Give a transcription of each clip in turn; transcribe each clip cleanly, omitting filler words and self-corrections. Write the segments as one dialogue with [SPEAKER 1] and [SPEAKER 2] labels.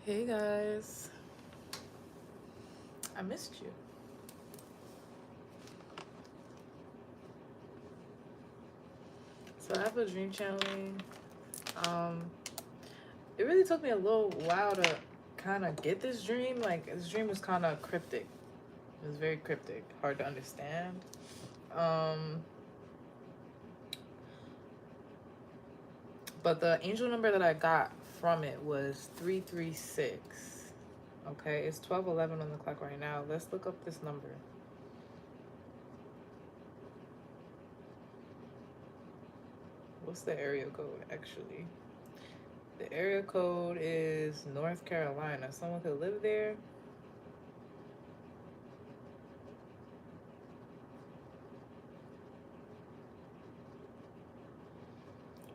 [SPEAKER 1] Hey guys, I missed you. So I have a dream channeling. Um, it really took me a little while to kind of get this dream. Like this dream was kind of cryptic. It was very cryptic, hard to understand. Um, but the angel number that I got from it was 336. Okay, it's 12:11 on the clock right now. Let's look up this number. What's the area code actually? The area code is North Carolina. Someone could live there.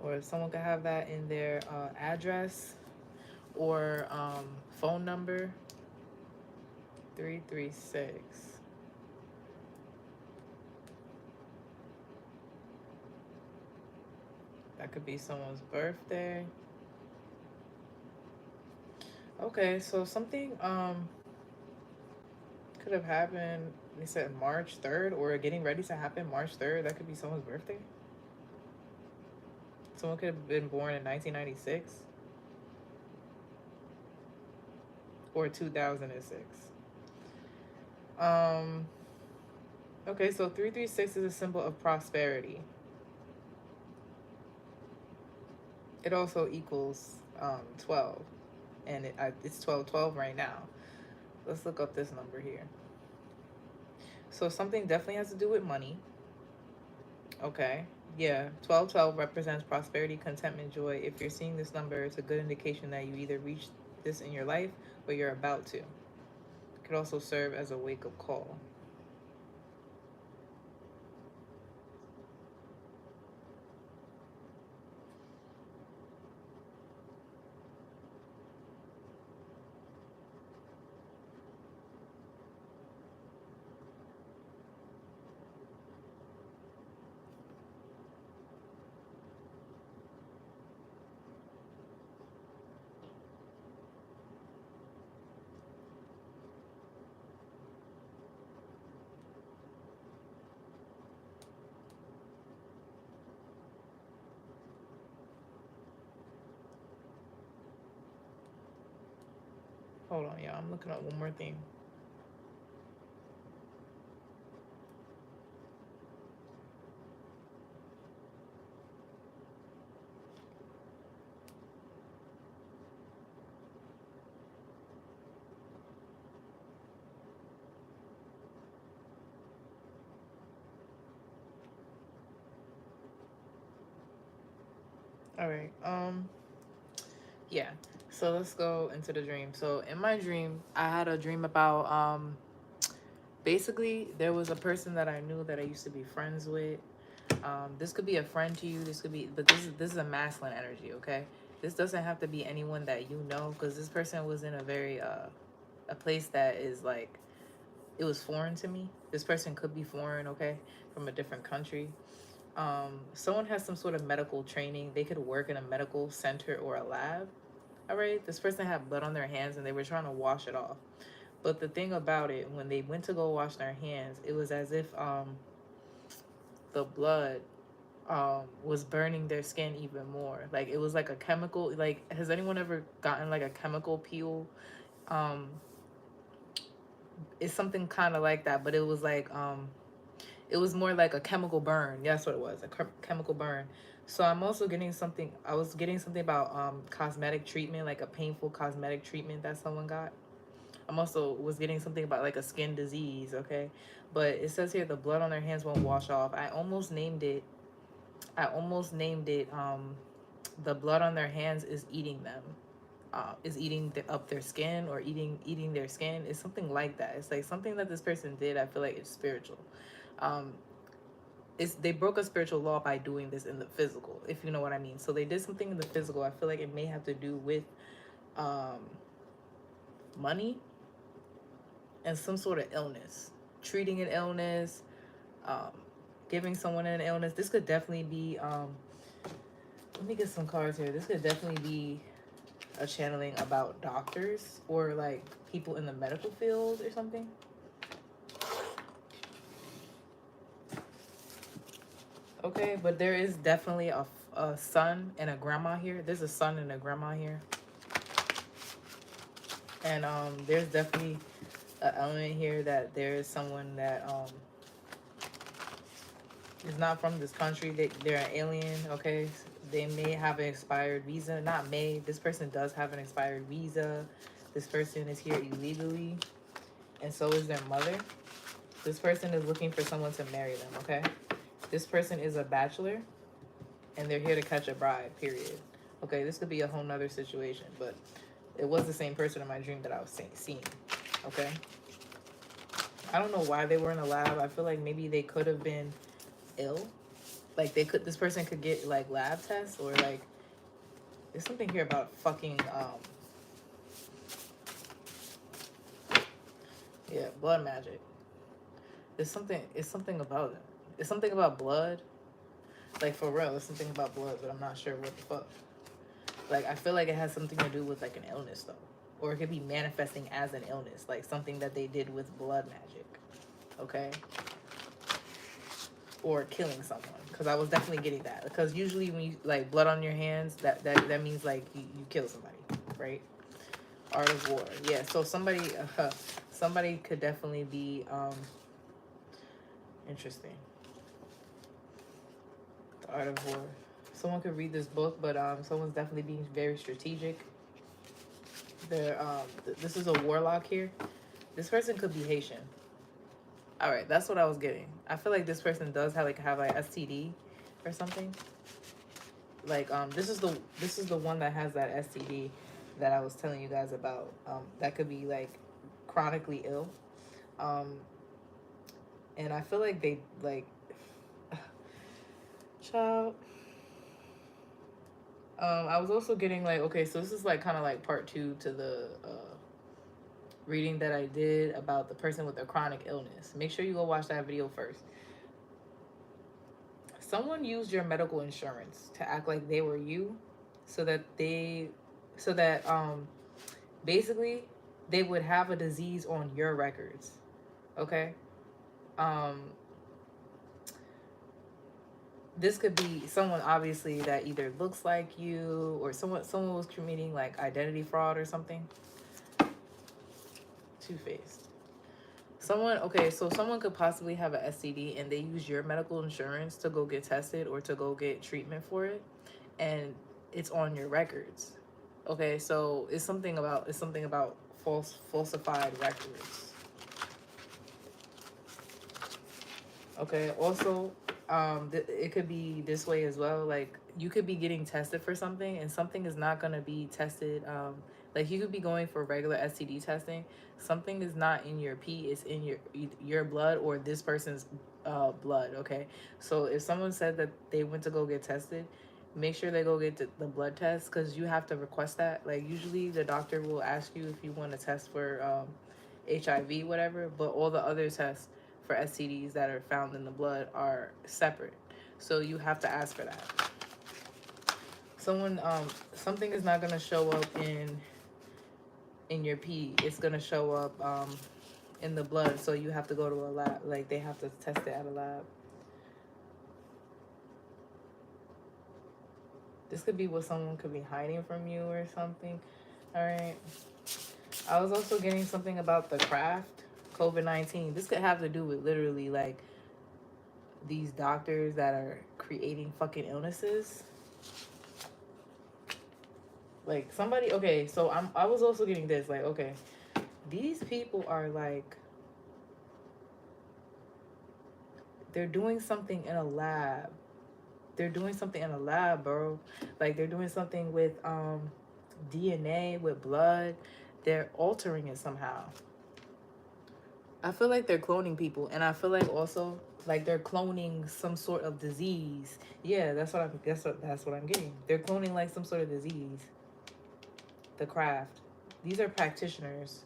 [SPEAKER 1] Or if someone could have that in their address or phone number. 336. That could be someone's birthday. Okay, so something could have happened. They said March 3rd, or getting ready to happen March 3rd. That could be someone's birthday. Someone could have been born in 1996 or 2006. Okay, so 336 is a symbol of prosperity. It also equals 12, and it's 1212 right now. Let's look up this number here. So something definitely has to do with money. Okay, yeah, 1212 represents prosperity, contentment, joy. If you're seeing this number, it's a good indication that you either reached this in your life or you're about to. It could also serve as a wake-up call. Hold on, y'all. I'm looking up one more thing. All right. Yeah. So let's go into the dream. So in my dream, I had a dream about basically there was a person that I knew that I used to be friends with. This could be a friend to you. This could be, but this is a masculine energy. Okay, this doesn't have to be anyone that you know, because this person was in a very a place that is like, it was foreign to me. This person could be foreign. Okay, from a different country. Someone has some sort of medical training. They could work in a medical center or a lab. All right, this person had blood on their hands and they were trying to wash it off. But the thing about it, when they went to go wash their hands, it was as if the blood was burning their skin even more. Like it was like a chemical. Like, has anyone ever gotten like a chemical peel? Um, it's something kind of like that, but it was like it was more like a chemical burn. Yeah, that's what it was, a chemical burn. So I'm also getting something. I was getting something about cosmetic treatment, like a painful cosmetic treatment that someone got. I'm also was getting something about like a skin disease. Okay, but it says here the blood on their hands won't wash off. I almost named it the blood on their hands is eating them. Is eating up their skin, or eating their skin. It's something like that. It's like something that this person did. I feel like it's spiritual. Um, they broke a spiritual law by doing this in the physical, if you know what I mean. So they did something in the physical. I feel like it may have to do with um, money and some sort of illness, treating an illness, um, giving someone an illness. This could definitely be. Let me get some cards here. This could definitely be a channeling about doctors or like people in the medical field or something. Okay, but there is definitely a son and a grandma here. There's a son and a grandma here. And there's definitely an element here that there is someone that is not from this country. They're an alien, okay? They may have an expired visa. Not may. This person does have an expired visa. This person is here illegally. And so is their mother. This person is looking for someone to marry them, okay? This person is a bachelor. And they're here to catch a bride, period. Okay, this could be a whole nother situation. But it was the same person in my dream that I was seeing, okay? I don't know why they were in a lab. I feel like maybe they could have been ill. Like this person could get like lab tests or like, there's something here about fucking, yeah, blood magic. It's something about it. It's something about blood. Like for real, it's something about blood, but I'm not sure what the fuck. Like I feel like it has something to do with like an illness though. Or it could be manifesting as an illness, like something that they did with blood magic. Okay? Or killing someone. Because I was definitely getting that. Because usually when you like blood on your hands, that means like you kill somebody, right? Art of War. Yeah, so somebody could definitely be interesting. The Art of War. Someone could read this book, but someone's definitely being very strategic. This is a warlock here. This person could be Haitian. All right, that's what I was getting. I feel like this person does have STD or something. Like this is the one that has that STD that I was telling you guys about. That could be like chronically ill. And I feel like they like child. I was also getting like, okay, so this is like kind of like part 2 to the reading that I did about the person with a chronic illness. Make sure you go watch that video first. Someone used your medical insurance to act like they were you so that basically they would have a disease on your records. Okay? This could be someone obviously that either looks like you or someone was committing like identity fraud or something. Two-faced. Someone could possibly have an STD and they use your medical insurance to go get tested or to go get treatment for it, and it's on your records. Okay, so it's something about falsified records. Okay, also it could be this way as well. Like you could be getting tested for something and something is not going to be tested. Like you could be going for regular STD testing. Something is not in your pee, it's in your blood or this person's blood. Okay, so if someone said that they went to go get tested, make sure they go get the blood test, because you have to request that. Like usually the doctor will ask you if you want to test for HIV, whatever, but all the other tests for STDs that are found in the blood are separate. So you have to ask for that. Something is not going to show up in your pee. It's going to show up in the blood. So you have to go to a lab. Like they have to test it at a lab. This could be what someone could be hiding from you or something. All right. I was also getting something about the craft. COVID-19. This could have to do with literally like these doctors that are creating fucking illnesses. Like somebody, okay, so I was also getting this, like, okay, these people are like, they're doing something in a lab. They're doing something in a lab, bro. Like they're doing something with DNA, with blood. They're altering it somehow. I feel like they're cloning people, and I feel like also like they're cloning some sort of disease. Yeah, that's what I'm getting. They're cloning like some sort of disease. The craft. These are practitioners.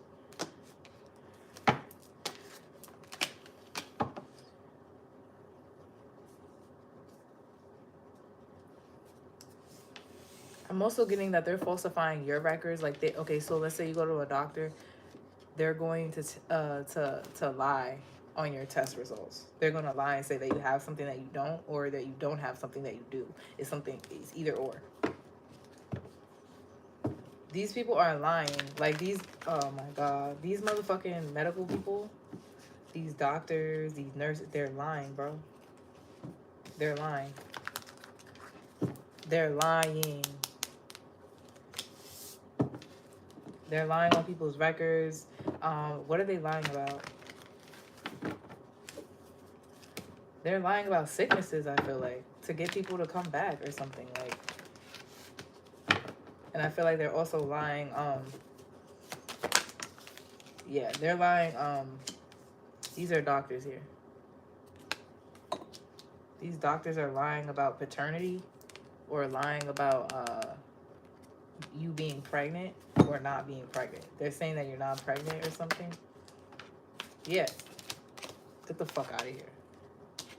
[SPEAKER 1] I'm also getting that they're falsifying your records. Like they, okay, so let's say you go to a doctor, they're going to lie on your test results. They're going to lie and say that you have something that you don't, or that you don't have something that you do. It's something, it's either or. These people are lying. Like these, oh my God, these motherfucking medical people, these doctors, these nurses, they're lying, bro. They're lying. They're lying. They're lying on people's records. What are they lying about? They're lying about sicknesses, I feel like, to get people to come back or something. Like, and I feel like they're also lying, yeah, they're lying, these are doctors here. These doctors are lying about paternity, or lying about you being pregnant or not being pregnant. They're saying that you're not pregnant or something. Yeah. Get the fuck out of here.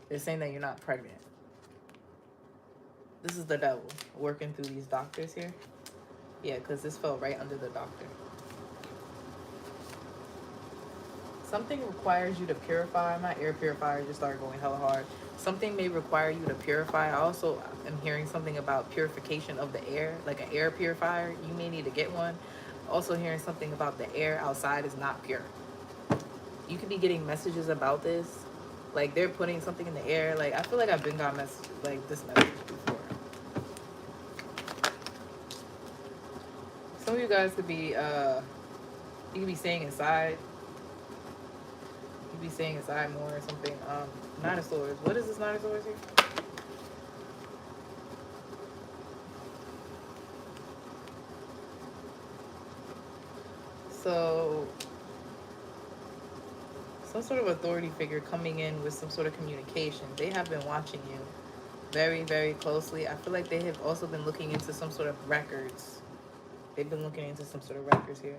[SPEAKER 1] They're saying that you're not pregnant. This is the devil working through these doctors here. Yeah, because this fell right under the doctor. Something requires you to purify. My air purifier just started going hella hard. Something may require you to purify. I also am hearing something about purification of the air, like an air purifier. You may need to get one. Also hearing something about the air outside is not pure. You could be getting messages about this. Like they're putting something in the air. Like I feel like I've been got messages like this message before. Some of you guys could be you could be staying inside. You could be staying inside more or something. Nine of Swords. What is this Nine of Swords here? So some sort of authority figure coming in with some sort of communication. They have been watching you very, very closely. I feel like they have also been looking into some sort of records. They've been looking into some sort of records here.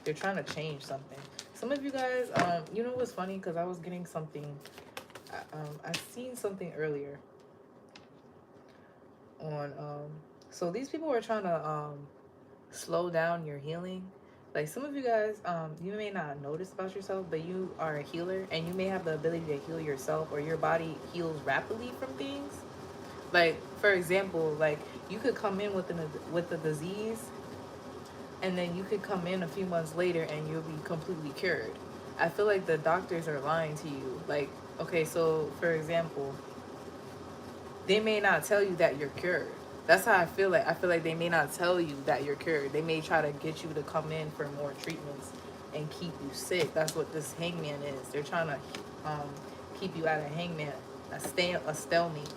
[SPEAKER 1] They're trying to change something. Some of you guys, you know what's funny? Because I was getting something, I seen something earlier on, so these people are trying to slow down your healing. Like some of you guys, you may not notice about yourself, but you are a healer, and you may have the ability to heal yourself, or your body heals rapidly from things. Like for example, like you could come in with a disease, and then you could come in a few months later and you'll be completely cured. I feel like the doctors are lying to you. Like, okay, so for example, they may not tell you that you're cured. That's how I feel like. I feel like they may not tell you that you're cured. They may try to get you to come in for more treatments and keep you sick. That's what this hangman is. They're trying to keep you at a hangman, a stalemate,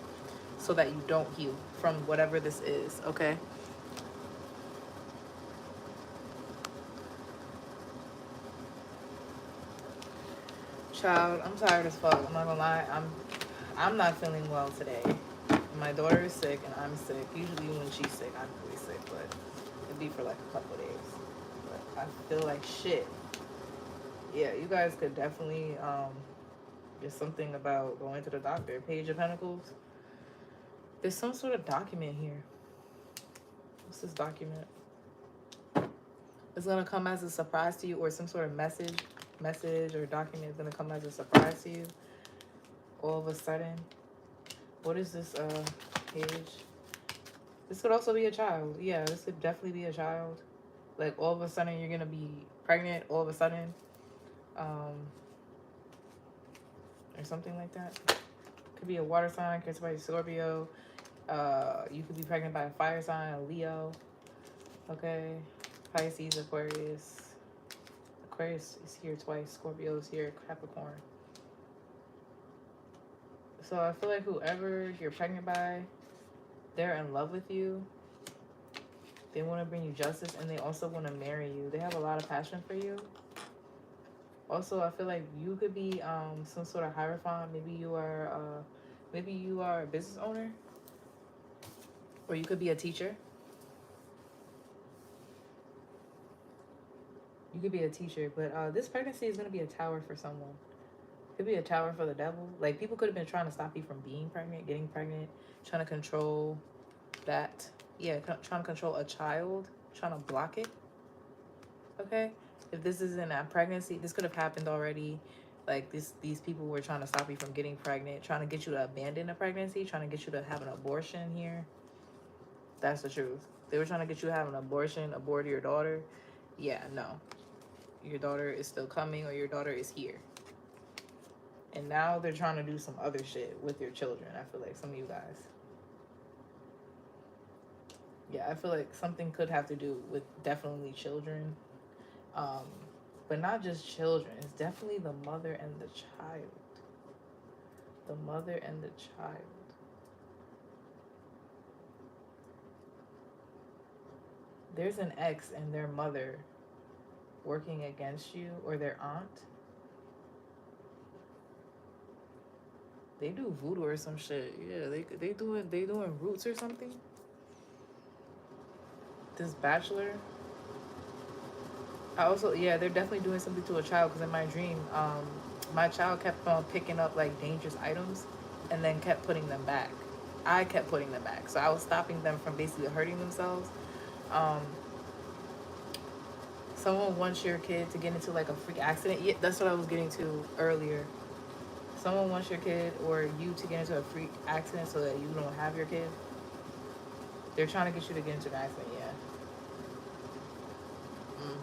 [SPEAKER 1] so that you don't heal from whatever this is, okay? Child, I'm tired as fuck. I'm not gonna lie. I'm not feeling well today. My daughter is sick and I'm sick. Usually when she's sick, I'm really sick, but it'd be for like a couple of days. But I feel like shit. Yeah, you guys could definitely there's something about going to the doctor. Page of Pentacles. There's some sort of document here. What's this document? It's gonna come as a surprise to you, or some sort of message or document is gonna come as a surprise to you all of a sudden. What is this page? This could also be a child. Yeah, this could definitely be a child. Like all of a sudden you're gonna be pregnant all of a sudden, or something like that. Could be a water sign, could be Scorpio. You could be pregnant by a fire sign, a Leo. Okay, Pisces, Aquarius. Aquarius is here twice. Scorpio is here. Capricorn. So I feel like whoever you're pregnant by, they're in love with you. They want to bring you justice, and they also want to marry you. They have a lot of passion for you. Also, I feel like you could be some sort of hierophant. Maybe you are a business owner, or you could be a teacher. You could be a teacher, but this pregnancy is going to be a tower for someone. It could be a tower for the devil. Like, people could have been trying to stop you from being pregnant, getting pregnant, trying to control that. Yeah, trying to control a child, trying to block it. Okay, if this isn't a pregnancy, this could have happened already. Like these people were trying to stop you from getting pregnant, trying to get you to abandon a pregnancy, trying to get you to have an abortion here. That's the truth. They were trying to get you to have an abortion, abort your daughter. Yeah, no. Your daughter is still coming, or your daughter is here. And now they're trying to do some other shit with your children. I feel like some of you guys. Yeah, I feel like something could have to do with definitely children. Um, but not just children. It's definitely the mother and the child. The mother and the child. There's an ex and their mother working against you, or their aunt. They do voodoo or some shit. Yeah, they doing roots or something. This bachelor. I also, yeah, they're definitely doing something to a child, because in my dream, my child kept on picking up like dangerous items, and then kept putting them back. I kept putting them back, so I was stopping them from basically hurting themselves. Um, Someone wants your kid to get into like a freak accident. Yeah, that's what I was getting to earlier. Someone wants your kid or you to get into a freak accident so that you don't have your kid. They're trying to get you to get into an accident. Yeah. Mm.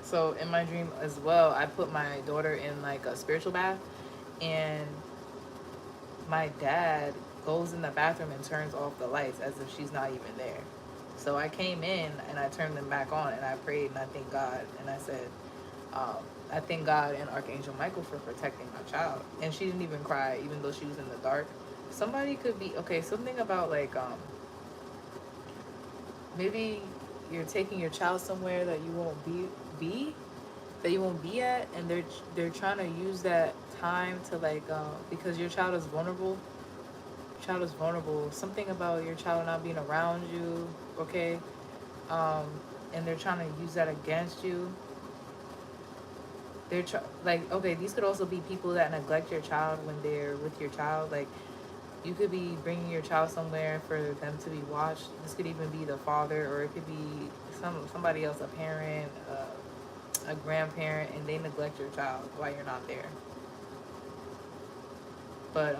[SPEAKER 1] So in my dream as well, I put my daughter in like a spiritual bath, and my dad goes in the bathroom and turns off the lights as if she's not even there. So I came in and I turned them back on, and I prayed and I thanked God, and I said, I thank God and Archangel Michael for protecting my child. And she didn't even cry, even though she was in the dark. Somebody could be okay. Something about like maybe you're taking your child somewhere that you won't be that you won't be at, and they're trying to use that time to like because your child is vulnerable. Child is vulnerable. Something about your child not being around you, okay? And they're trying to use that against you. Like, okay, these could also be people that neglect your child when they're with your child. Like, you could be bringing your child somewhere for them to be watched. This could even be the father, or it could be somebody else, a parent, a grandparent, and they neglect your child while you're not there. But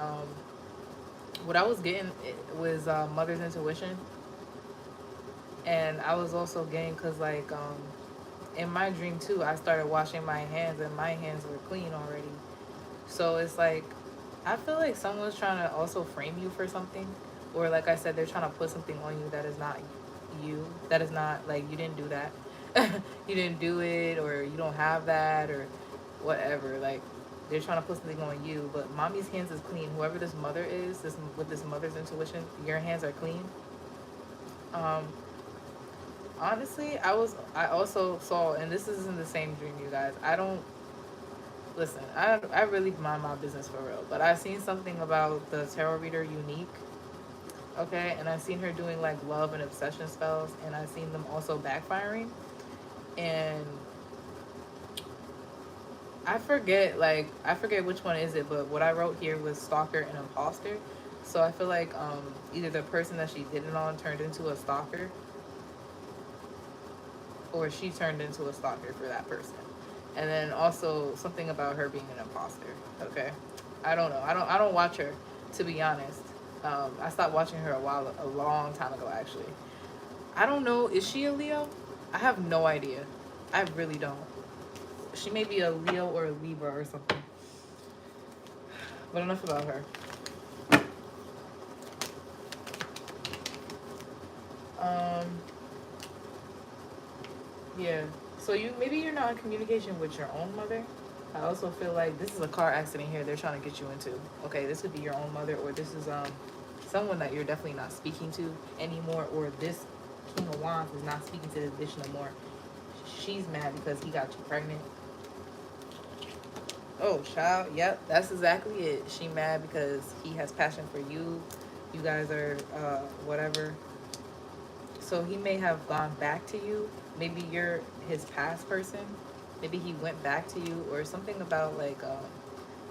[SPEAKER 1] what I was getting was mother's intuition, and I was also getting, because like in my dream too, I started washing my hands, and my hands were clean already. So it's like, I feel like someone's trying to also frame you for something, or like I said, they're trying to put something on you that is not you, that is not like, you didn't do that. You didn't do it, or you don't have that, or whatever. Like, they're trying to put something on you, but mommy's hands is clean. Whoever this mother is, this with this mother's intuition, your hands are clean. Um, Honestly, I also saw, and this is in the same dream, you guys. I don't listen. I really mind my business for real, but I seen something about the tarot reader Unique. Okay, and I seen her doing like love and obsession spells, and I seen them also backfiring. And I forget which one is it, but what I wrote here was stalker and imposter. So I feel like either the person that she did it on turned into a stalker, or she turned into a stalker for that person. And then also something about her being an imposter. Okay, I don't know. I don't watch her, to be honest. I stopped watching her a long time ago actually. I don't know. Is she a Leo? I have no idea. I really don't. She may be a Leo or a Libra or something. But enough about her. Um, yeah. So maybe you're not in communication with your own mother. I also feel like this is a car accident here they're trying to get you into. Okay, this could be your own mother, or this is someone that you're definitely not speaking to anymore, or this King of Wands is not speaking to this bitch no more. She's mad because he got you pregnant. Oh, child, yep, that's exactly it. She mad because he has passion for you. You guys are whatever. So he may have gone back to you. Maybe you're his past person. Maybe he went back to you, or something about like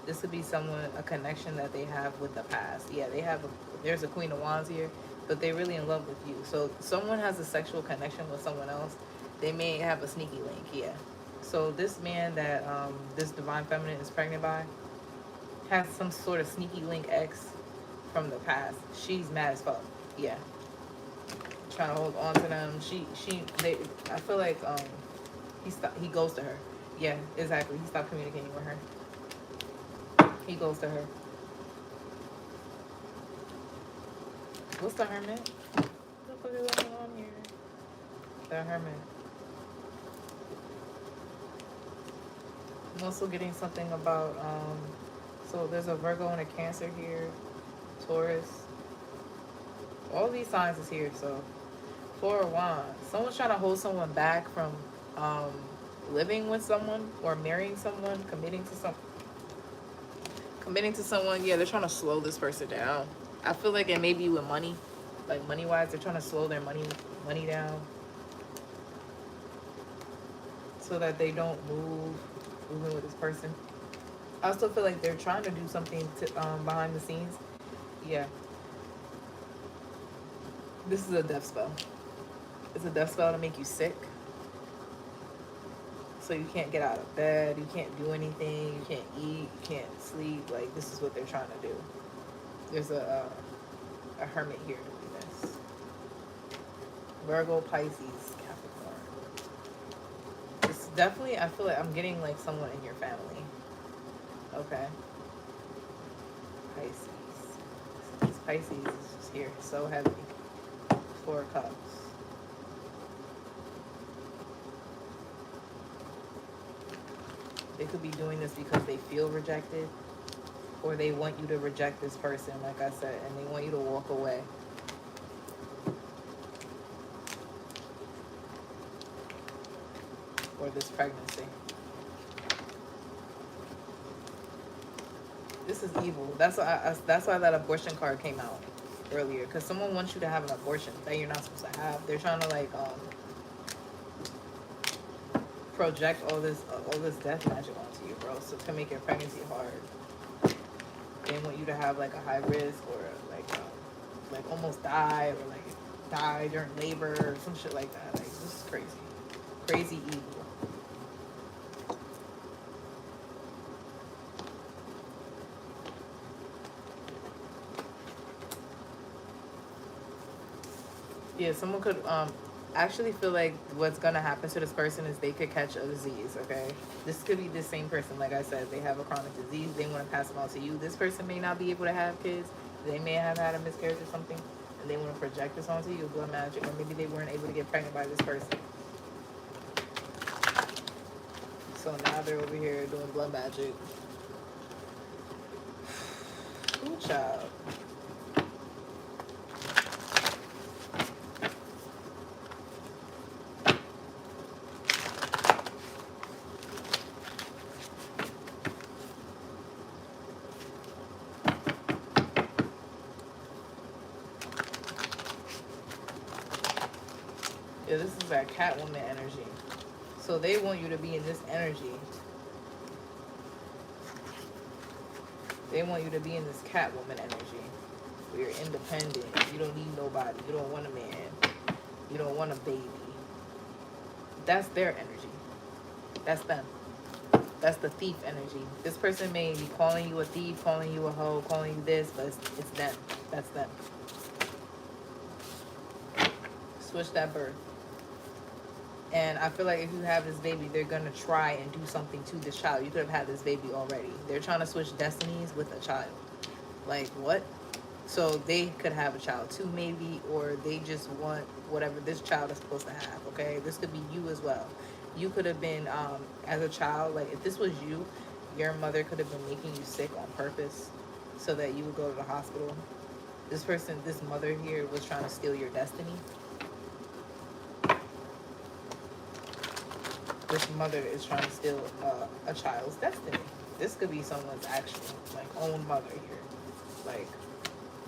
[SPEAKER 1] This could be someone, a connection that they have with the past. Yeah, there's a Queen of Wands here, but they're really in love with you. So someone has a sexual connection with someone else. They may have a sneaky link, yeah. So this man that this divine feminine is pregnant by has some sort of sneaky link ex from the past. She's mad as fuck. Yeah. Trying to hold on to them. I feel like he goes to her. Yeah, exactly. He stopped communicating with her. He goes to her. What's the Hermit? What the fuck is going on here? The Hermit. I'm also getting something about so there's a Virgo and a Cancer here, Taurus. All these signs is here. So Four of Wands. Someone's trying to hold someone back from living with someone or marrying someone, committing to someone. Yeah, they're trying to slow this person down. I feel like it may be with money, like money wise, they're trying to slow their money down so that they don't moving with this person. I also feel like they're trying to do something to, behind the scenes. Yeah. This is a death spell. It's a death spell to make you sick. So you can't get out of bed, you can't do anything, you can't eat, you can't sleep. Like, this is what they're trying to do. There's a hermit here doing this. Virgo, Pisces, Capricorn. It's definitely, I feel like I'm getting like someone in your family. Okay. Pisces. This Pisces is just here, so heavy. Four of Cups. They could be doing this because they feel rejected, or they want you to reject this person, like I said, and they want you to walk away. Or this pregnancy. This is evil. That's why that abortion card came out earlier, because someone wants you to have an abortion that you're not supposed to have. They're trying to like project all this death magic onto you, bro, so to make your pregnancy hard. They want you to have like a high risk, or like almost die, or like die during labor or some shit like that. Like, this is crazy evil. Yeah, someone could actually feel like what's gonna happen to this person is they could catch a disease. Okay, this could be the same person. Like I said, they have a chronic disease. They want to pass it on to you. This person may not be able to have kids. They may have had a miscarriage or something, and they want to project this onto you, blood magic, or maybe they weren't able to get pregnant by this person. So now they're over here doing blood magic. Good job. Yeah, this is that Catwoman energy. So they want you to be in this energy. They want you to be in this Catwoman energy. Where you're independent. You don't need nobody. You don't want a man. You don't want a baby. That's their energy. That's them. That's the thief energy. This person may be calling you a thief, calling you a hoe, calling you this, but it's them. That's them. Switch that birth. And I feel like if you have this baby, they're going to try and do something to this child. You could have had this baby already. They're trying to switch destinies with a child. Like, what? So they could have a child too, maybe, or they just want whatever this child is supposed to have, okay? This could be you as well. You could have been, as a child, like, if this was you, your mother could have been making you sick on purpose so that you would go to the hospital. This mother here was trying to steal your destiny. This mother is trying to steal a child's destiny. This could be someone's actual, like, own mother here, like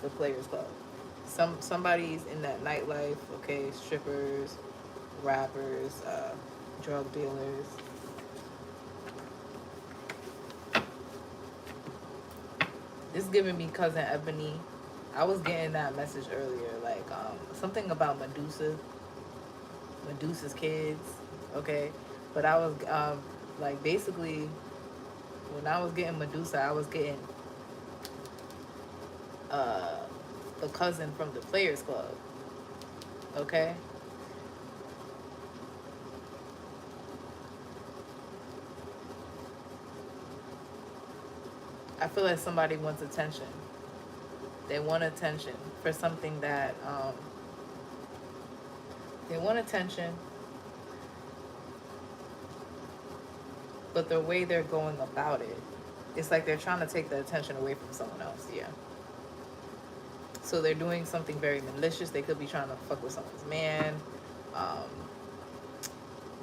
[SPEAKER 1] the Players Club. Somebody's in that nightlife, okay? Strippers, rappers, drug dealers. This giving me cousin Ebony. I was getting that message earlier, like something about Medusa's kids, okay? But I was like basically when I was getting Medusa, I was getting uh the cousin from the Players Club, okay? I feel like somebody wants attention. They want attention for something that they want attention, but the way they're going about it, it's like they're trying to take the attention away from someone else. Yeah. So they're doing something very malicious. They could be trying to fuck with someone's man, um,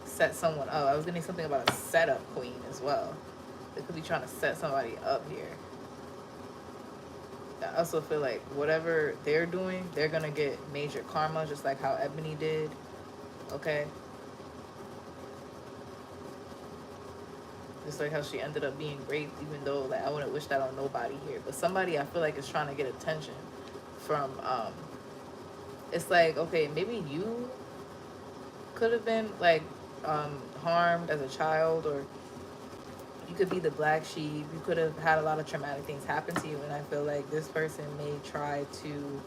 [SPEAKER 1] set someone up. I was getting something about a setup queen as well. They could be trying to set somebody up here. I also feel like whatever they're doing, they're gonna get major karma, just like how Ebony did. Okay. Just like how she ended up being raped, even though like I wouldn't wish that on nobody here. But somebody I feel like is trying to get attention from it's like, okay, maybe you could have been like harmed as a child, or you could be the black sheep. You could have had a lot of traumatic things happen to you, and I feel like this person may try to,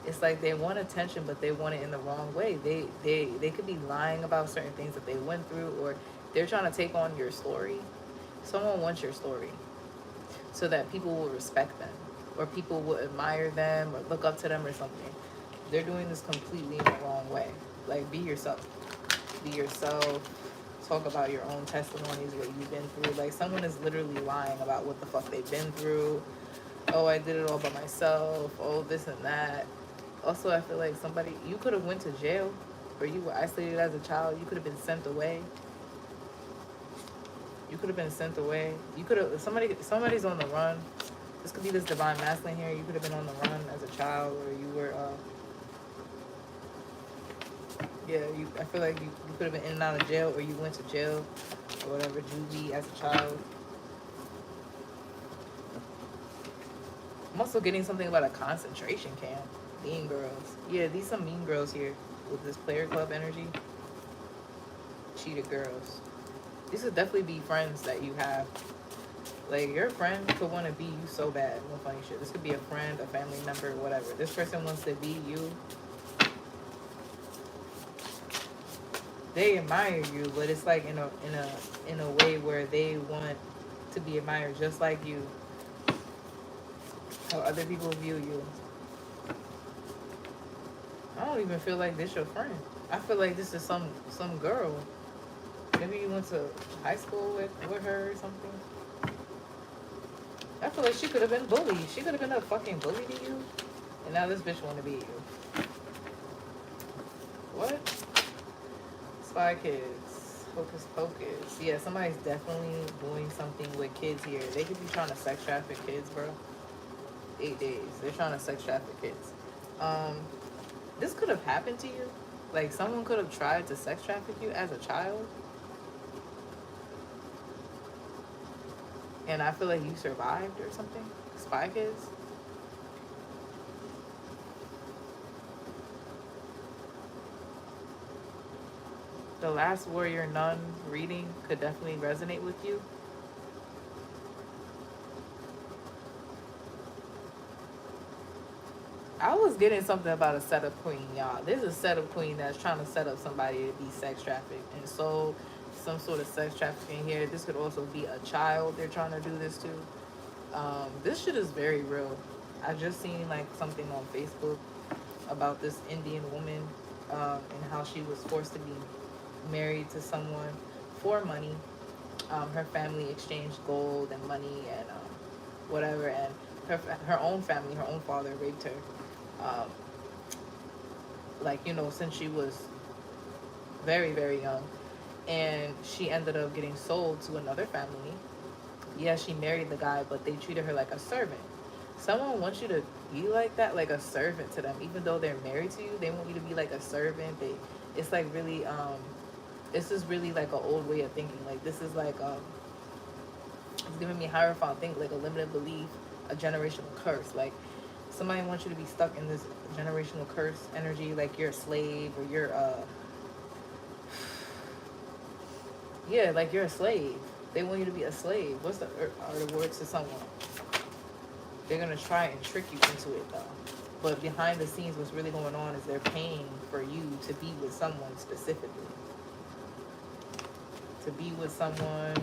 [SPEAKER 1] it's like they want attention, but they want it in the wrong way. They could be lying about certain things that they went through, or they're trying to take on your story. Someone wants your story so that people will respect them, or people will admire them or look up to them or something. They're doing this completely in the wrong way. Like, be yourself. Be yourself. Talk about your own testimonies, what you've been through. Like, someone is literally lying about what the fuck they've been through. Oh, I did it all by myself. Oh, this and that. Also, I feel like somebody, you could have went to jail, or you were isolated as a child. You could have been sent away. You could have been sent away. You could have, somebody's on the run. This could be this divine masculine here. You could have been on the run as a child, or you were, I feel like you could have been in and out of jail, or you went to jail, or whatever, juvie as a child. I'm also getting something about a concentration camp. Mean girls. Yeah, these some mean girls here with this player club energy. Cheated girls. These would definitely be friends that you have. Like, your friend could want to be you so bad. No funny shit. This could be a friend, a family member, whatever. This person wants to be you. They admire you, but it's like in a way where they want to be admired just like you. How other people view you. I don't even feel like this your friend. I feel like this is some girl. Maybe you went to high school with her or something. I feel like she could have been bullied. She could have been a fucking bully to you. And now this bitch want to be you. What? Spy Kids. Hocus Pocus. Yeah, somebody's definitely doing something with kids here. They could be trying to sex traffic kids, bro. 8 days. They're trying to sex traffic kids. This could have happened to you. Like, someone could have tried to sex traffic you as a child. And I feel like you survived or something. Spy Kids. The Last Warrior Nun reading could definitely resonate with you. I was getting something about a setup queen, y'all. There's a setup queen that's trying to set up somebody to be sex trafficked. And so, some sort of sex trafficking here. This could also be a child they're trying to do this to. This shit is very real. I just seen like something on Facebook about this Indian woman and how she was forced to be married to someone for money. Her family exchanged gold and money and whatever, and her own family, her own father raped her. Like, you know, since she was very, very young. And she ended up getting sold to another family. Yeah, she married the guy, but they treated her like a servant. Someone wants you to be like that, like a servant to them. Even though they're married to you, they want you to be like a servant. It's like really, this is really like an old way of thinking. Like, this is like, it's giving me hierophant think, like a limited belief a generational curse. Like somebody wants you to be stuck in this generational curse energy, like you're a slave or you're yeah, like you're a slave. They want you to be a slave. What's the are the words to someone? They're gonna try and trick you into it though. But behind the scenes, what's really going on is they're paying for you to be with someone specifically. To be with someone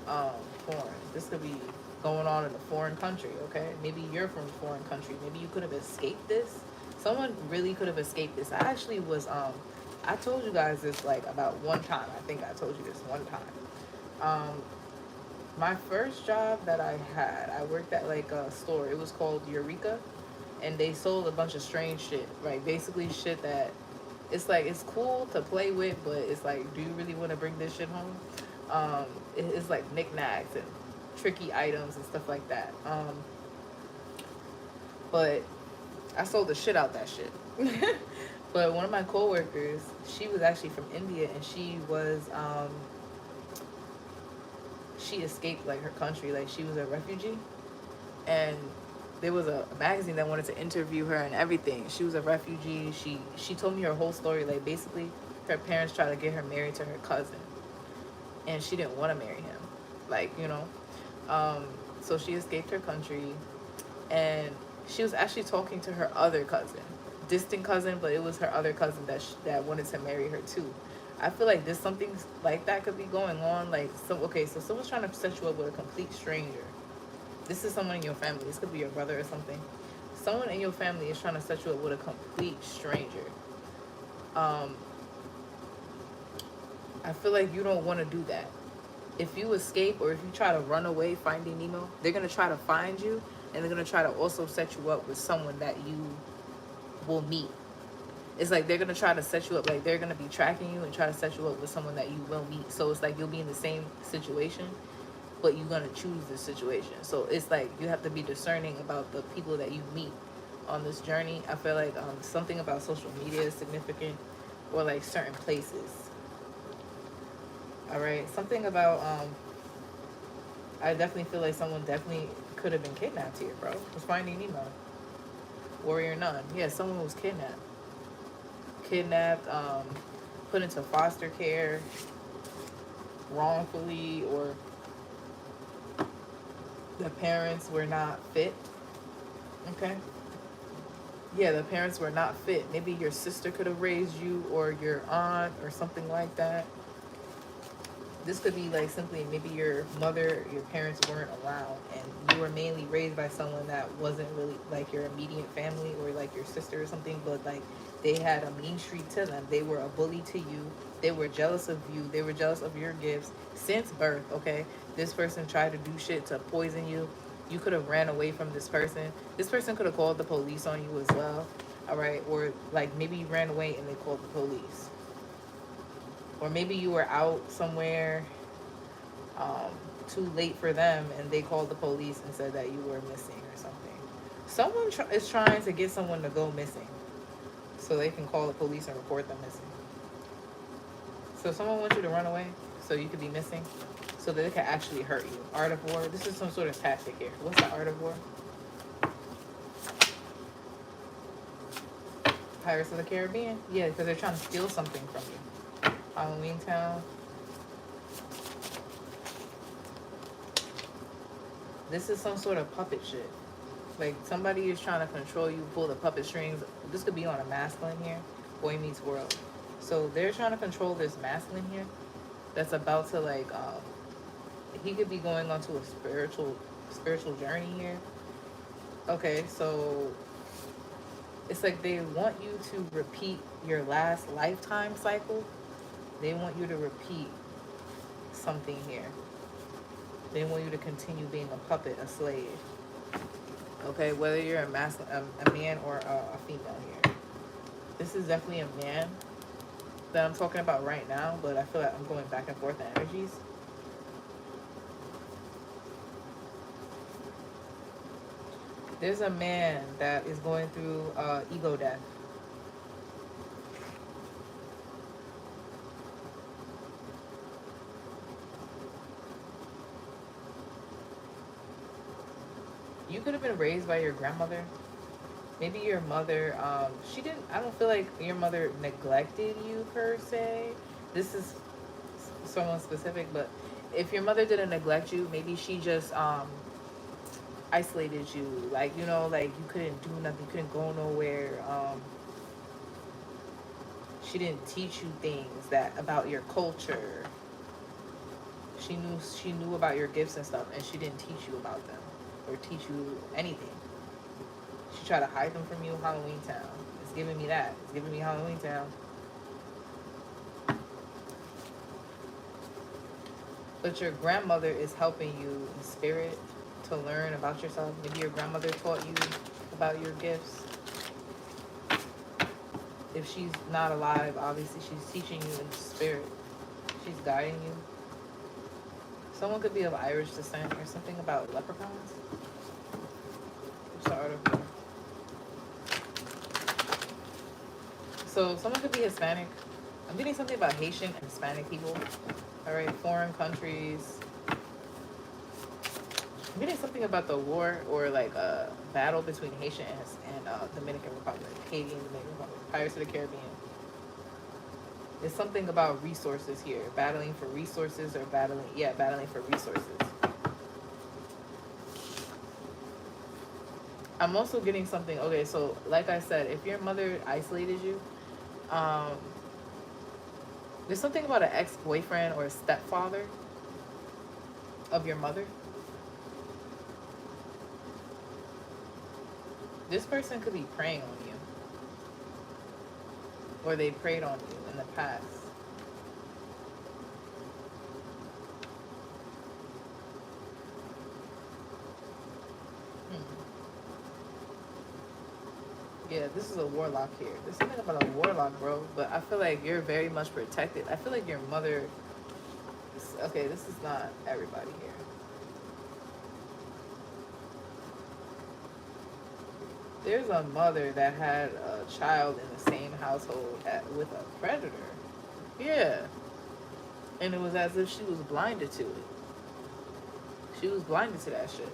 [SPEAKER 1] foreign. This could be going on in a foreign country, okay? Maybe you're from a foreign country. Maybe you could have escaped this. Someone really could have escaped this. I actually was I told you guys this like about one time. I think I told you this one time. My first job that I had, I worked at like a store. It was called Eureka, and they sold a bunch of strange shit. Like basically shit that it's like it's cool to play with, but it's like, do you really want to bring this shit home? It's like knickknacks and tricky items and stuff like that. But I sold the shit out that shit. But one of my coworkers, she was actually from India, and she was she escaped like her country, like she was a refugee, and there was a magazine that wanted to interview her and everything. She was a refugee. She told me her whole story. Like basically her parents tried to get her married to her cousin, and she didn't want to marry him, like, you know. So she escaped her country, and she was actually talking to her other cousin, distant cousin, but it was her other cousin that wanted to marry her too. I feel like there's something like that could be going on. Like, so someone's trying to set you up with a complete stranger. This is someone in your family. This could be your brother or something. Someone in your family is trying to set you up with a complete stranger. I feel like you don't want to do that. If you escape or if you try to run away finding Nemo, they're going to try to find you, and they're going to try to also set you up with someone that you will meet. It's like they're going to try to set you up, like they're going to be tracking you and try to set you up with someone that you will meet. So it's like you'll be in the same situation, but you're going to choose this situation. So it's like you have to be discerning about the people that you meet on this journey. I feel like something about social media is significant, or like certain places. All right, something about I definitely feel like someone definitely could have been kidnapped here, bro. Was Finding Nemo. Warrior Nun. Yeah, someone was kidnapped. Put into foster care wrongfully, or the parents were not fit. Okay. Yeah, the parents were not fit. Maybe your sister could have raised you, or your aunt, or something like that. This could be like simply maybe your mother, your parents weren't around, and you were mainly raised by someone that wasn't really like your immediate family, or like your sister or something, but like they had a mean streak to them. They were a bully to you. They were jealous of you. They were jealous of your gifts since birth, okay? This person tried to do shit to poison you. You could have ran away from this person. This person could have called the police on you as well, all right? Or like maybe you ran away and they called the police. Or maybe you were out somewhere too late for them, and they called the police and said that you were missing or something. Someone is trying to get someone to go missing so they can call the police and report them missing. So someone wants you to run away so you could be missing, so that they can actually hurt you. Art of War. This is some sort of tactic here. What's the Art of War? Pirates of the Caribbean. Yeah, because they're trying to steal something from you. Halloween Town. This is some sort of puppet shit. Like somebody is trying to control you, pull the puppet strings. This could be on a masculine here. Boy Meets World. So they're trying to control this masculine here that's about to like he could be going onto a spiritual journey here. Okay, so it's like they want you to repeat your last lifetime cycle. They want you to repeat something here. They want you to continue being a puppet, a slave. Okay, whether you're a man or a female here. This is definitely a man that I'm talking about right now, but I feel like I'm going back and forth in energies. There's a man that is going through ego death. You could have been raised by your grandmother. Maybe your mother, she didn't, I don't feel like your mother neglected you per se. This is someone specific, but if your mother didn't neglect you, maybe she just isolated you. Like, you know, like you couldn't do nothing, you couldn't go nowhere. She didn't teach you things that about your culture. She knew about your gifts and stuff, and she didn't teach you about them or teach you anything. She tried to hide them from you. Halloween Town. It's giving me that. It's giving me Halloween Town. But your grandmother is helping you in spirit to learn about yourself. Maybe your grandmother taught you about your gifts. If she's not alive, obviously she's teaching you in spirit. She's guiding you. Someone could be of Irish descent or something about leprechauns. What's the article? So someone could be Hispanic. I'm getting something about Haitian and Hispanic people. All right, foreign countries. I'm getting something about the war or like a battle between Haitian and Dominican Republic, Haiti and Dominican Republic, Pirates of the Caribbean. There's something about resources here, battling for resources or battling for resources. I'm also getting something, okay, so like I said, if your mother isolated you, there's something about an ex-boyfriend or a stepfather of your mother. This person could be preying on you, or they preyed on you in the past. Yeah, this is a warlock here. There's something about a warlock, bro. But I feel like you're very much protected. I feel like your mother... Okay, this is not everybody here. There's a mother that had a child in the same household with a predator. Yeah. And it was as if she was blinded to it. She was blinded to that shit.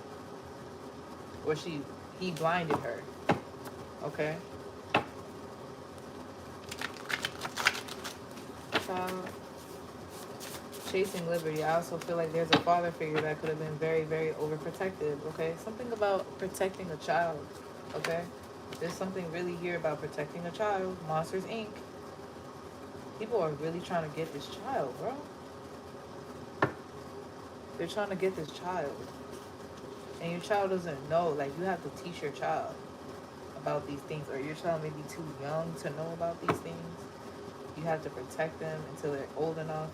[SPEAKER 1] Or he blinded her. Okay. Chasing liberty. I also feel like there's a father figure that could have been very, very overprotective. Okay. Something about protecting a child. Okay. There's something really here about protecting a child. Monsters Inc. People are really trying to get this child, bro. They're trying to get this child. And your child doesn't know. Like, you have to teach your child about these things, or your child may be too young to know about these things. You have to protect them until they're old enough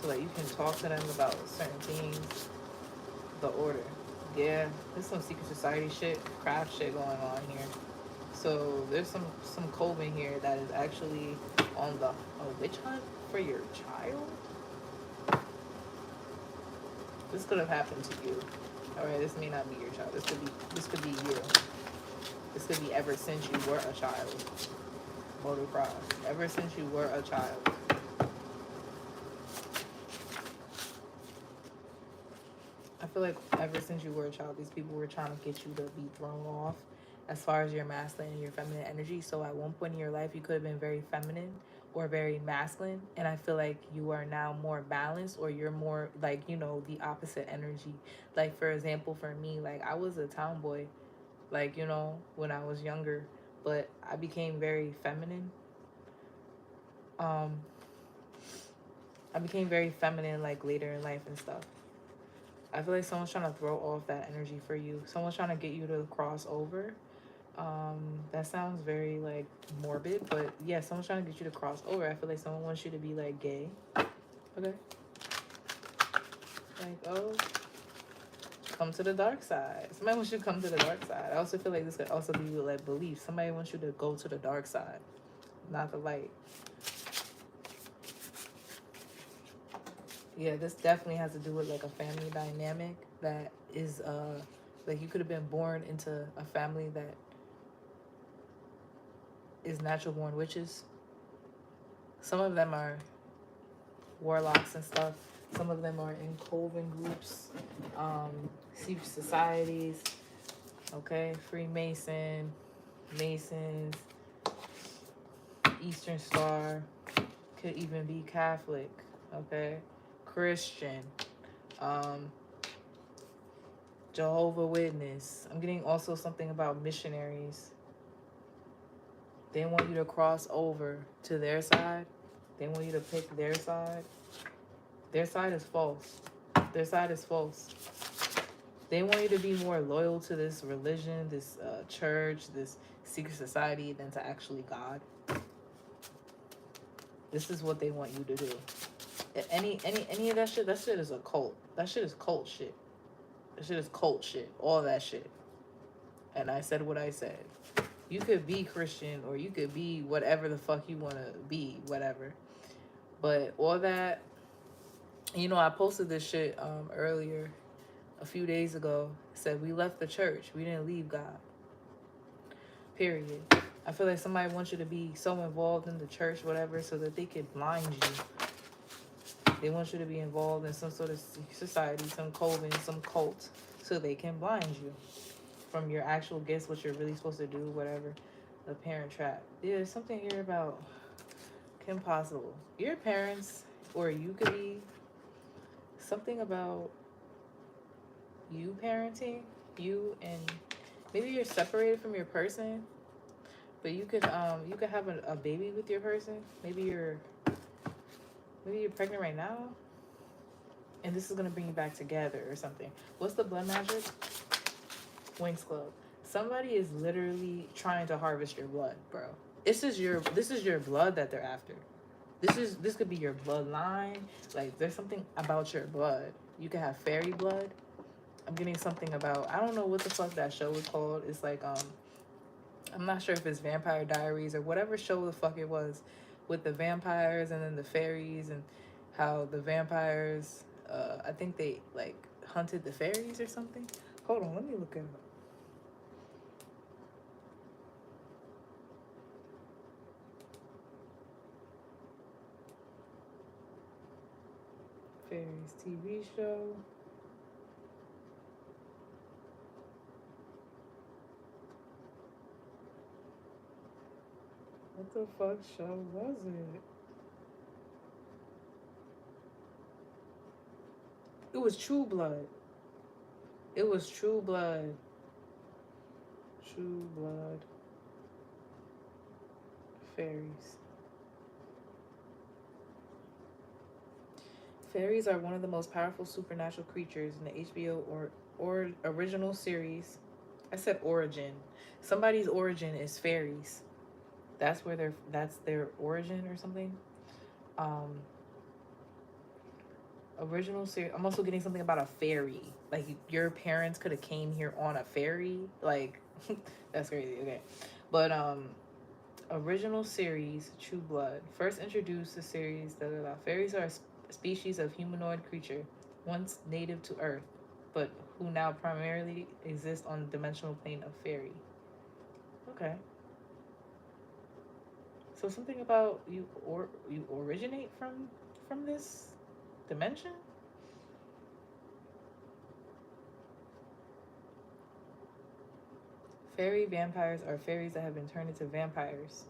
[SPEAKER 1] so that you can talk to them about certain things. The order. Yeah, there's some secret society shit, craft shit going on here. So there's some coven here that is actually on a witch hunt for your child. This could have happened to you. All right, this may not be your child. This could be you. This could be ever since you were a child. Motocross. Ever since you were a child. I feel like ever since you were a child, these people were trying to get you to be thrown off as far as your masculine and your feminine energy. So at one point in your life, you could have been very feminine or very masculine. And I feel like you are now more balanced, or you're more like, you know, the opposite energy. Like, for example, for me, like, I was a tomboy, like, you know, when I was younger, but I became very feminine. I became very feminine, like, later in life and stuff. I feel like someone's trying to throw off that energy for you. Someone's trying to get you to cross over. That sounds very, like, morbid, but yeah, someone's trying to get you to cross over. I feel like someone wants you to be, like, gay. Okay. Like, oh, come to the dark side. Somebody wants you to come to the dark side. I also feel like this could also be with, like, belief. Somebody wants you to go to the dark side, not the light. Yeah, this definitely has to do with, like, a family dynamic that is, like, you could have been born into a family that is natural born witches. Some of them are warlocks and stuff. Some of them are in coven groups, secret societies, okay? Freemason, Masons, Eastern Star, could even be Catholic, okay? Christian, um, Jehovah Witness. I'm getting also something about missionaries. They want you to cross over to their side. They want you to pick their side. Their side is false. Their side is false. They want you to be more loyal to this religion, this church, this secret society than to actually God. This is what they want you to do. Any of that shit is a cult. That shit is cult shit. That shit is cult shit. All that shit. And I said what I said. You could be Christian or you could be whatever the fuck you want to be, whatever. But all that, you know, I posted this shit earlier, a few days ago. It said we left the church. We didn't leave God. Period. I feel like somebody wants you to be so involved in the church, whatever, so that they could blind you. They want you to be involved in some sort of society, some coven, some cult, so they can blind you from your actual gifts, what you're really supposed to do, whatever. The parent trap. There's something here about Kim Possible. Your parents, or you could be something about you parenting, you, and maybe you're separated from your person, but you could have a baby with your person. Maybe you're pregnant right now, and this is gonna bring you back together or something. What's the blood magic? Wings Club. Somebody is literally trying to harvest your blood, bro. This is your blood that they're after. This could be your bloodline. Like, there's something about your blood. You could have fairy blood. I'm getting something about, I don't know what the fuck that show is called. It's like I'm not sure if it's Vampire Diaries or whatever show the fuck it was, with the vampires and then the fairies, and how the vampires I think they like hunted the fairies or something. Hold on, let me look it up. Fairies TV show. What the fuck show was it? It was True Blood. It was True Blood. True Blood. Fairies. Fairies are one of the most powerful supernatural creatures in the HBO or original series. I said origin. Somebody's origin is fairies. That's their origin or something. Original series. I'm also getting something about a fairy. Like, your parents could have came here on a ferry. Like, that's crazy. Okay, but original series True Blood first introduced the series. Fairies are a species of humanoid creature once native to Earth, but who now primarily exist on the dimensional plane of fairy. Okay. So something about you originate from this dimension? Fairy vampires are fairies that have been turned into vampires.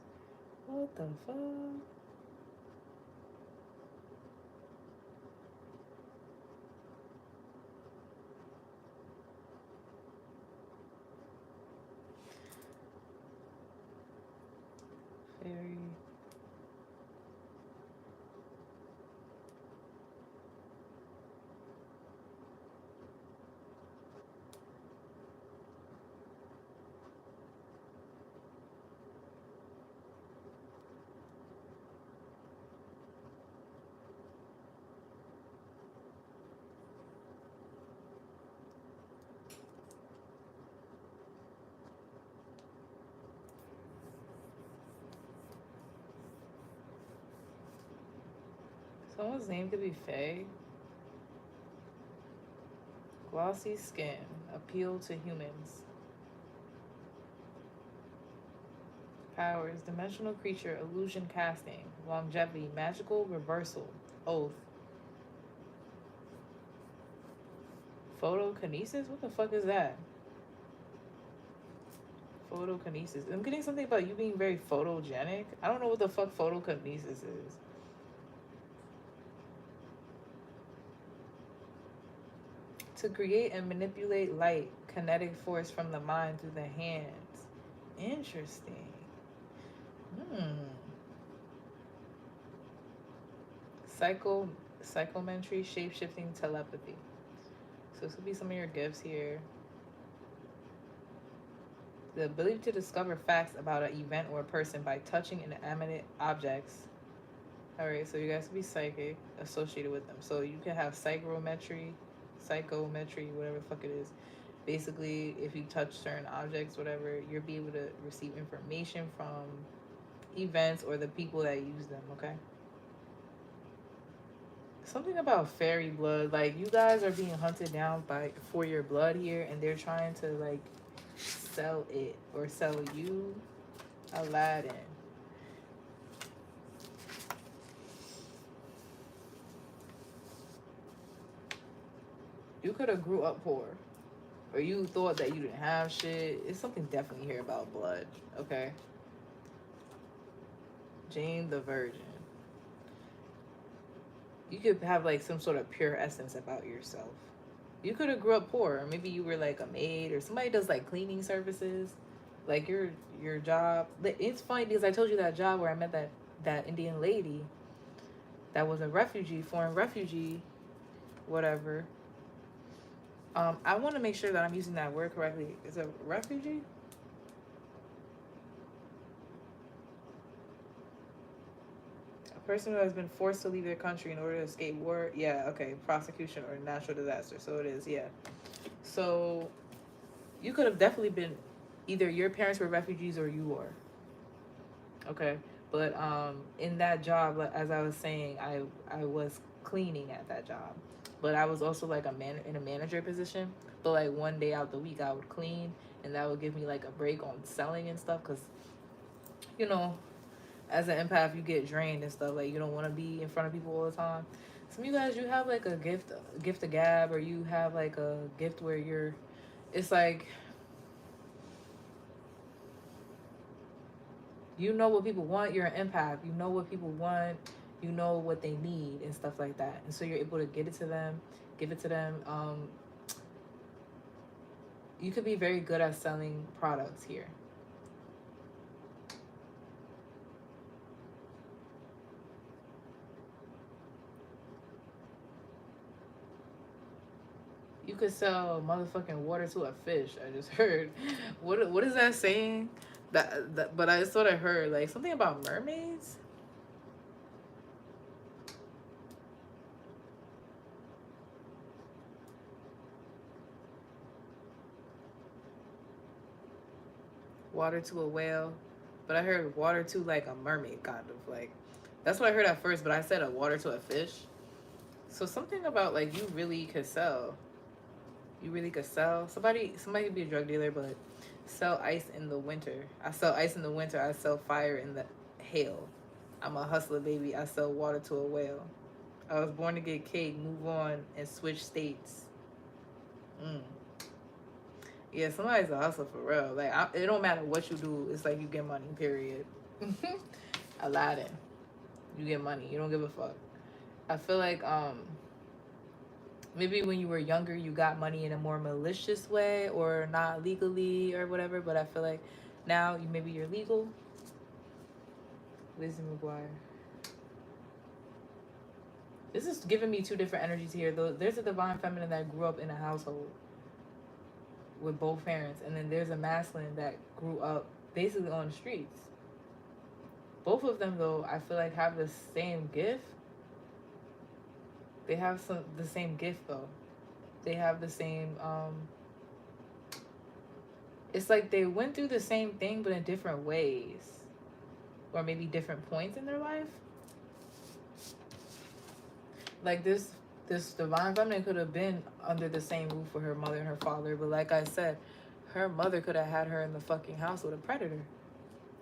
[SPEAKER 1] What the fuck? Fairy. Someone's name could be Faye. Glossy skin. Appeal to humans. Powers. Dimensional creature. Illusion casting. Longevity. Magical reversal. Oath. Photokinesis? What the fuck is that? Photokinesis. I'm getting something about you being very photogenic. I don't know what the fuck photokinesis is. To create and manipulate light, kinetic force from the mind through the hands. Interesting. Psychometry, shape-shifting telepathy. So this could be some of your gifts here. The ability to discover facts about an event or a person by touching inanimate objects. Alright, so you guys could be psychic associated with them. So you can have psychometry, whatever the fuck it is. Basically, if you touch certain objects, whatever, you'll be able to receive information from events or the people that use them, okay? Something about fairy blood. Like, you guys are being hunted down for your blood here, and they're trying to, like, sell it or sell you. Aladdin. You could have grew up poor, or you thought that you didn't have shit. It's something definitely here about blood, okay? Jane the Virgin. You could have like some sort of pure essence about yourself. You could have grew up poor, or maybe you were like a maid, or somebody does like cleaning services, like your job. It's funny because I told you that job where I met that Indian lady that was a refugee, foreign refugee, whatever. I want to make sure that I'm using that word correctly. Is it refugee? A person who has been forced to leave their country in order to escape war. Yeah, okay. Prosecution or natural disaster. So it is, yeah. So you could have definitely been, either your parents were refugees or you were. Okay. But in that job, as I was saying, I was cleaning at that job. But I was also like in a manager position. But like one day out the week I would clean, and that would give me like a break on selling and stuff, because you know, as an empath you get drained and stuff. Like, you don't want to be in front of people all the time. Some of you guys, you have like a gift of gab, or you have like a gift where it's like you know what people want. You're an empath. You know what people want. You know what they need and stuff like that. And so you're able to give it to them. You could be very good at selling products here. You could sell motherfucking water to a fish. I just heard. What is that saying? But I sort of heard like something about mermaids. Water to a whale, but I heard water to like a mermaid, kind of like. That's what I heard at first, but I said a water to a fish. So something about like you really could sell. You really could sell. Somebody could be a drug dealer, but sell ice in the winter. I sell ice in the winter. I sell fire in the hail. I'm a hustler, baby. I sell water to a whale. I was born to get cake, move on, and switch states. Yeah, somebody's a hustler for real. Like, it don't matter what you do. It's like you get money, period. Aladdin. You get money. You don't give a fuck. I feel like maybe when you were younger you got money in a more malicious way or not legally or whatever, but I feel like now you're legal. Lizzie McGuire. This is giving me two different energies here. There's a divine feminine that grew up in a household with both parents, and then there's a masculine that grew up basically on the streets. Both of them, though, I feel like have the same gift. They have the same gift, though. They have the same, it's like they went through the same thing, but in different ways. Or maybe different points in their life. Like this divine feminine could have been under the same roof with her mother and her father, but like I said, her mother could have had her in the fucking house with a predator.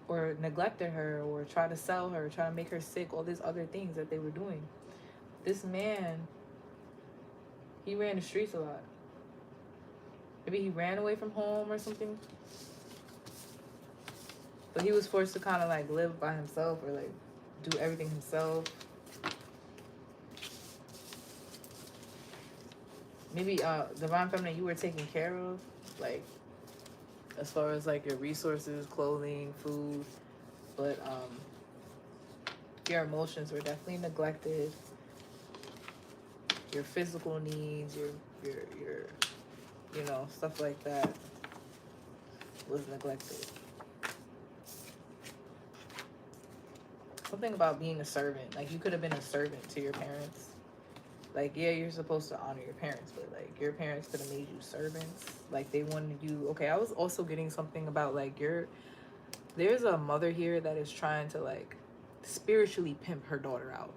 [SPEAKER 1] Or neglected her, or try to sell her, try to make her sick, all these other things that they were doing. This man, he ran the streets a lot. Maybe he ran away from home or something. But he was forced to kind of like live by himself or like do everything himself. Maybe divine feminine, you were taken care of, like as far as like your resources, clothing, food, but your emotions were definitely neglected. Your physical needs, your you know, stuff like that was neglected. Something about being a servant. Like, you could have been a servant to your parents. Like, yeah, you're supposed to honor your parents, but like your parents could have made you servants. Like, they wanted you. Okay, I was also getting something about like there's a mother here that is trying to like spiritually pimp her daughter out.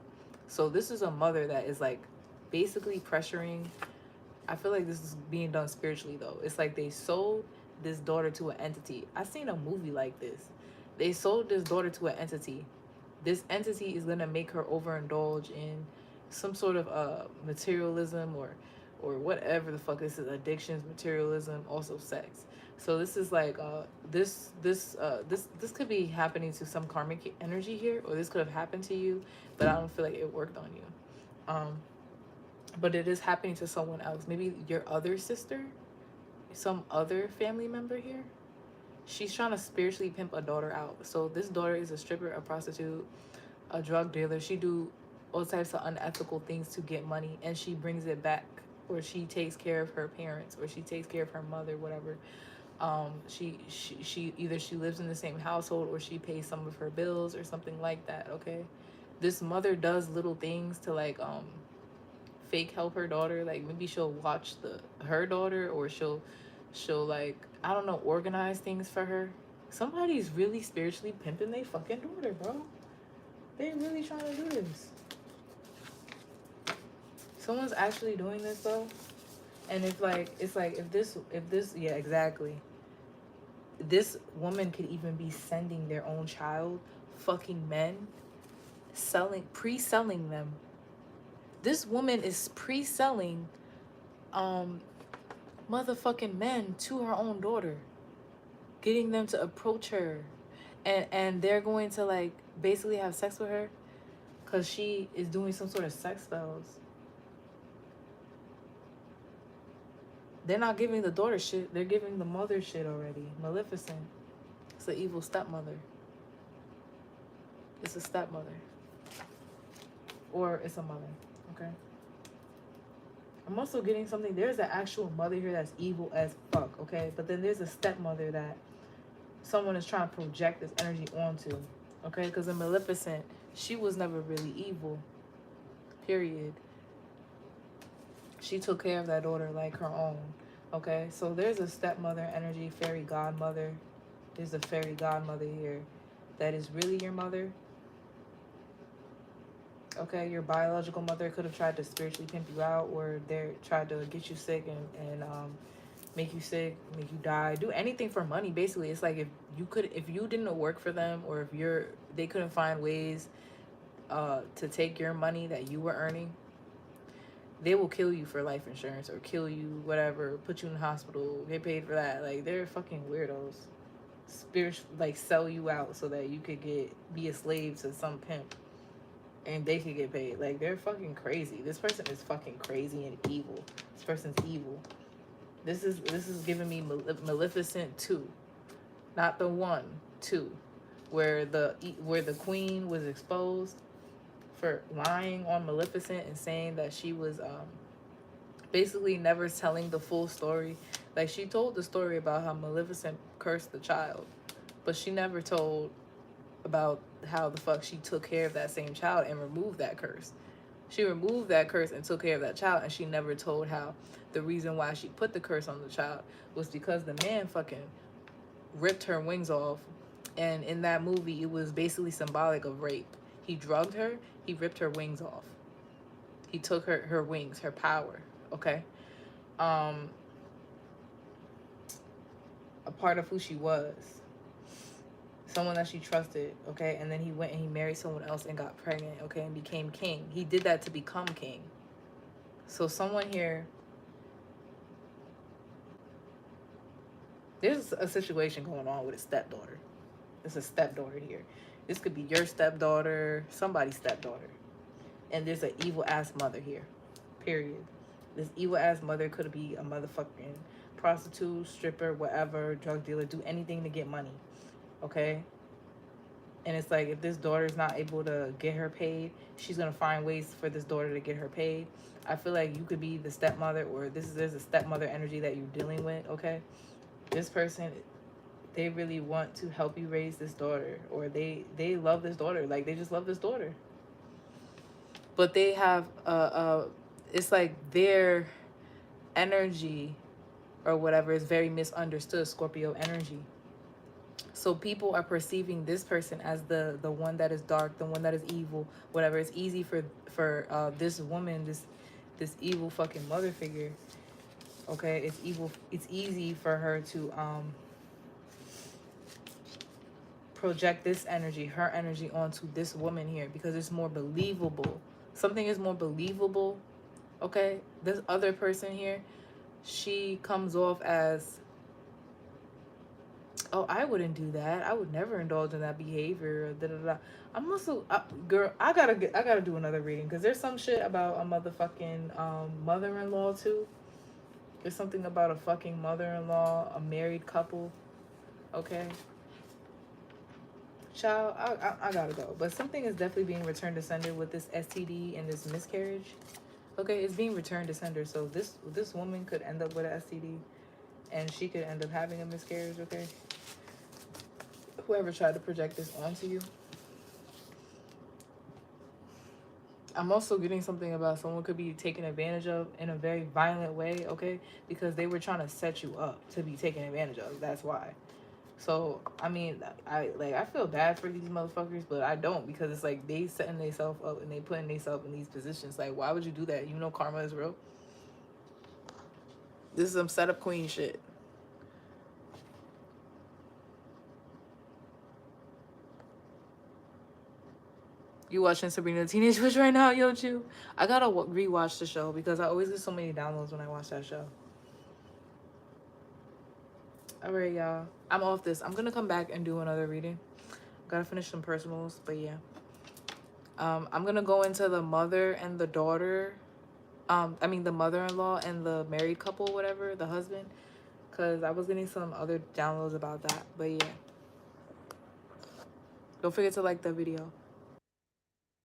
[SPEAKER 1] So this is a mother that is like basically pressuring. I feel like this is being done spiritually though. It's like they sold this daughter to an entity. I seen a movie like this. They sold this daughter to an entity. This entity is gonna make her overindulge in some sort of materialism or whatever the fuck this is, addictions, materialism, also sex. So this is like this could be happening to some karmic energy here, or this could have happened to you, but I don't feel like it worked on you. But it is happening to someone else. Maybe your other sister, some other family member here. She's trying to spiritually pimp a daughter out. So this daughter is a stripper, a prostitute, a drug dealer. She do all types of unethical things to get money, and she brings it back, or she takes care of her parents, or she takes care of her mother, whatever. She either she lives in the same household, or she pays some of her bills or something like that. Okay, this mother does little things to like fake help her daughter. Like, maybe she'll watch her daughter, or she'll like, I don't know, organize things for her. Somebody's really spiritually pimping they fucking daughter, bro. They really trying to do this. Someone's actually doing this though. And it's like if this yeah, exactly. This woman could even be sending their own child fucking men, pre-selling them. This woman is pre-selling motherfucking men to her own daughter, getting them to approach her, and they're going to like basically have sex with her because she is doing some sort of sex spells. They're not giving the daughter shit, they're giving the mother shit already. Maleficent. It's an evil stepmother. It's a stepmother. Or it's a mother, okay? I'm also getting something. There's an actual mother here that's evil as fuck, okay? But then there's a stepmother that someone is trying to project this energy onto, okay? Because in Maleficent, she was never really evil, period. She took care of that daughter like her own, okay? So there's a stepmother energy, fairy godmother. There's a fairy godmother here that is really your mother. Okay, your biological mother could have tried to spiritually pimp you out, or they tried to get you sick and make you sick, make you die, do anything for money. Basically, it's like if you didn't work for them, or if they couldn't find ways to take your money that you were earning, they will kill you for life insurance, or kill you, whatever, put you in the hospital, get paid for that. Like, they're fucking weirdos. Like, sell you out so that you could be a slave to some pimp, and they could get paid. Like, they're fucking crazy. This person is fucking crazy and evil. This person's evil. This is giving me Maleficent 2, not the 1, 2, where the queen was exposed for lying on Maleficent and saying that she was basically never telling the full story. Like, she told the story about how Maleficent cursed the child, but she never told about how the fuck she took care of that same child and removed that curse. She removed that curse and took care of that child, and she never told how the reason why she put the curse on the child was because the man fucking ripped her wings off. And in that movie, it was basically symbolic of rape. He drugged her, he ripped her wings off. He took her wings, her power, okay? A part of who she was. Someone that she trusted, okay? And then he went and he married someone else and got pregnant, okay? And became king. He did that to become king. So someone here There's a situation going on with a stepdaughter. It's a stepdaughter here. This could be your stepdaughter, somebody's stepdaughter. And there's an evil ass mother here. Period. This evil ass mother could be a motherfucking prostitute, stripper, whatever, drug dealer, do anything to get money. Okay? And it's like, if this daughter is not able to get her paid, she's gonna find ways for this daughter to get her paid. I feel like you could be the stepmother, or there's a stepmother energy that you're dealing with. Okay, this person, they really want to help you raise this daughter, or they love this daughter, like they just love this daughter. But they have it's like their energy or whatever is very misunderstood, Scorpio energy. So people are perceiving this person as the one that is dark, the one that is evil, whatever. It's easy for this woman, this evil fucking mother figure. Okay, it's evil. It's easy for her to project this energy, her energy, onto this woman here, because it's more believable. Something is more believable. Okay, this other person here, she comes off as, oh, I wouldn't do that. I would never indulge in that behavior. Da, da, da. I'm also, girl, I gotta do another reading, because there's some shit about a motherfucking mother-in-law too. There's something about a fucking mother-in-law, a married couple. Okay, child, I gotta go. But something is definitely being returned to sender with this STD and this miscarriage. Okay, it's being returned to sender. So this woman could end up with an STD, and she could end up having a miscarriage. Okay, whoever tried to project this onto you. I'm also getting something about someone could be taken advantage of in a very violent way, okay? Because they were trying to set you up to be taken advantage of. That's why. So, I mean, I feel bad for these motherfuckers, but I don't, because it's like they setting themselves up and they putting themselves in these positions. Like, why would you do that? You know karma is real. This is some setup queen shit. You watching Sabrina the Teenage Witch right now, yo, Chu? I gotta rewatch the show because I always get so many downloads when I watch that show. Alright, y'all. I'm off this. I'm gonna come back and do another reading. Gotta finish some personals, but yeah. I'm gonna go into the mother and the daughter. I mean the mother-in-law and the married couple, whatever, the husband. Because I was getting some other downloads about that. But yeah. Don't forget to like the video.